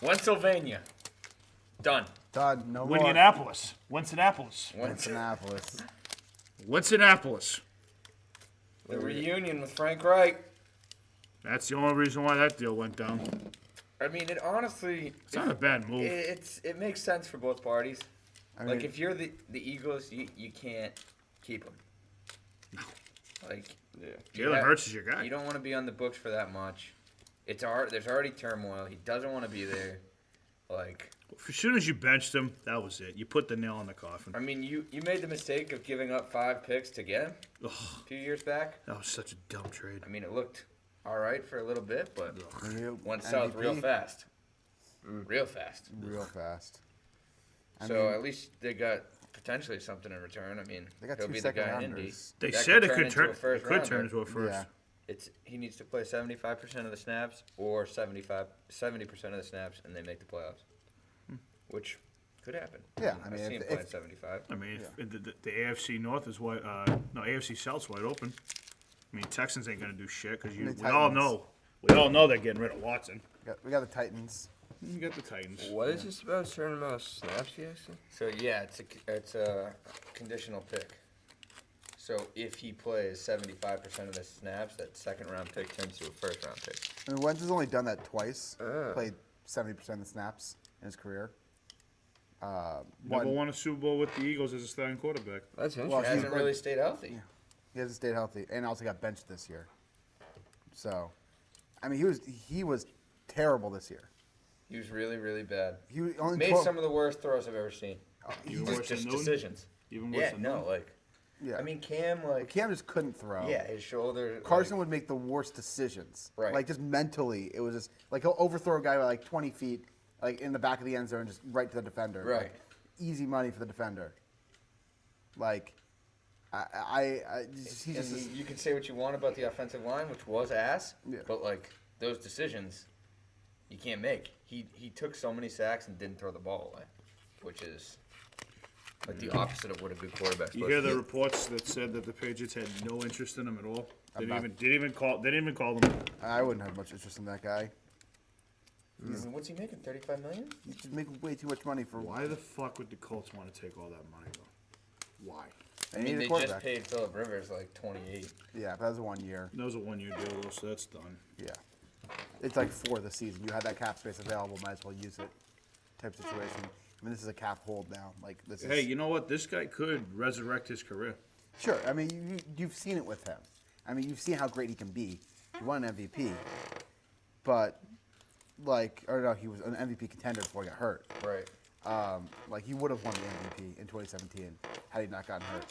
Pennsylvania. Done. Done. No more. Indianapolis. Winston-Apples. Winston-Apples. The reunion with Frank Reich. That's the only reason why that deal went down. I mean, it honestly... It's not a bad move. It makes sense for both parties. I mean, like, if you're the Eagles, you can't keep them. Like, Jalen Hurts is your guy. You don't want to be on the books for that much. There's already turmoil. He doesn't want to be there. Like... As soon as you benched him, that was it. You put the nail in the coffin. I mean, you made the mistake of giving up 5 picks to get him a few years back. That was such a dumb trade. I mean, it looked all right for a little bit, but went MVP. south real fast. Real fast. Real fast. So at least they got potentially something in return. I mean, They got he'll 2 be the second guy in Indy. rounders. They That said it turn could turn. into a It could turn first-rounder. into a first. Yeah. He needs to play 75% of the snaps or 70% of the snaps, and they make the playoffs, which could happen. Yeah, I mean, I've seen if- playing 75. I mean, the AFC North is wide. No, AFC South's wide open. I mean, Texans ain't gonna do shit because The we all Titans. know. We all know they're getting rid of Watson. We got the Titans. You got the Titans. What is this about a certain amount of snaps, you actually? So yeah, it's a conditional pick. So if he plays 75% of the snaps, that second round pick turns to a first round pick. I mean, Wentz has only done that twice. Ah. Played 70% of the snaps in his career. Never won a Super Bowl with the Eagles as a starting quarterback. That's Well, He interesting. hasn't really stayed healthy. He hasn't stayed healthy, and also got benched this year. So, I mean, he was terrible this year. He was really, really bad. He only Made 12 some of the worst throws I've ever seen. Even Just, worse than just Newton? decisions. Even worse Yeah, than no, Newton? like, Yeah. I mean, Cam, like, Cam just couldn't throw. yeah, his shoulder. Carson like, would make the worst decisions. Right. Like, just mentally, it was just, like, he'll overthrow a guy by, like, 20 feet, like, in the back of the end zone, just right to the defender. Right. Like, easy money for the defender. Like, he and just, you can say what you want about the offensive line, which was ass, Yeah. but, like, those decisions you can't make. He took so many sacks and didn't throw the ball away, which is like the opposite of what a good quarterback's You supposed hear to the do. reports that said that the Patriots had no interest in him at all. They About- didn't even call them. I wouldn't have much interest in that guy. I mean, what's he making? $35 million? He's just making way too much money for. Why the fuck would the Colts want to take all that money though? Why? They I mean, need a they just quarterback. paid Phillip Rivers like 28. Yeah, but that was a 1 year. That was a 1 year deal though, so that's done. Yeah. It's like for the season. You had that cap space available, might as well use it. Type situation. I mean, this is a cap hold now. Like this is. Hey, you know what? This guy could resurrect his career. Sure. I mean, you've seen it with him. I mean, you've seen how great he can be. He won an MVP, but like, or no, he was an MVP contender before he got hurt. Right. Like he would have won the MVP in 2017 had he not gotten hurt.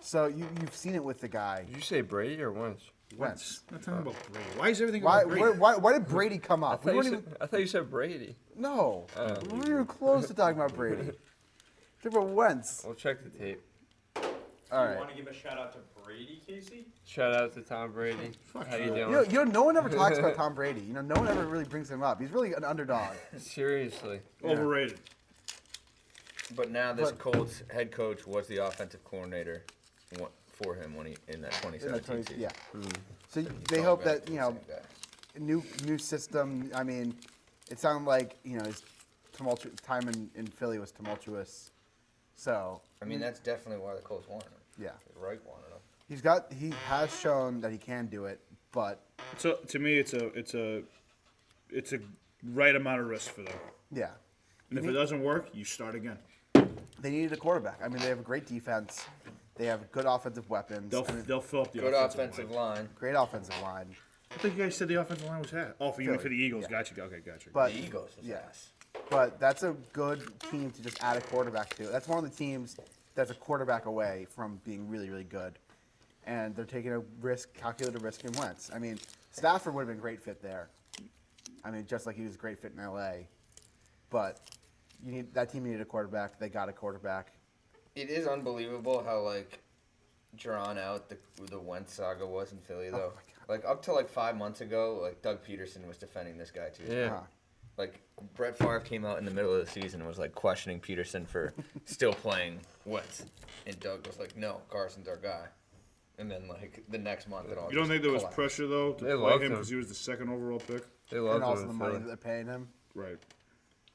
So you've seen it with the guy. Did you say Brady or Wentz? Wentz. Not talking about Brady. Why is everything Why, about Brady? why did Brady come I up? We thought, weren't you even, said, I thought you said Brady. no, we weren't even close to talking about Brady. Talking about Wentz. We'll check the tape. All You right. want to give a shout out to Brady, Casey? Shout out to Tom Brady. How you doing? You know, no one ever talks about Tom Brady. You know, no one ever really brings him up. He's really an underdog. Seriously. Overrated. But now this Colts head coach was the offensive coordinator for him when he in that 2017 season. Yeah. So He's they going hope back that to you the know, same guy. new system. I mean, it sounded like his time in Philly was tumultuous. So I mean, that's definitely why the Colts wanted him. yeah, Reich wanted him. he has shown that he can do it, but So to me, it's a right amount of risk for them. yeah, And if it doesn't work, you start again. they needed a quarterback. I mean, they have a great defense. They have good offensive weapons. They'll I mean, they'll fill up the Good offensive offensive line. line. great offensive line. I think you guys said the offensive line was hat. Oh, for you mean Philly, for the Eagles? yeah. Gotcha. Okay, gotcha. But The Eagles was yeah. ass. But that's a good team to just add a quarterback to. That's one of the teams that's a quarterback away from being really, really good. And they're taking a calculated risk in Wentz. I mean, Stafford would have been a great fit there. I mean, just like he was a great fit in LA. But that team needed a quarterback. They got a quarterback. It is unbelievable how like drawn out the Wentz saga was in Philly though. Like up to like 5 months ago, like Doug Peterson was defending this guy too. Yeah. Uh-huh. Like Brett Favre came out in the middle of the season and was like questioning Peterson for still playing Wentz, and Doug was like, "No, Carson's our guy." And then like the next month, it all. You don't just think there was collapsed. pressure though to They play loved him him. because he was the second overall pick? They love And also him the in money Philly. that they're paying him. Right.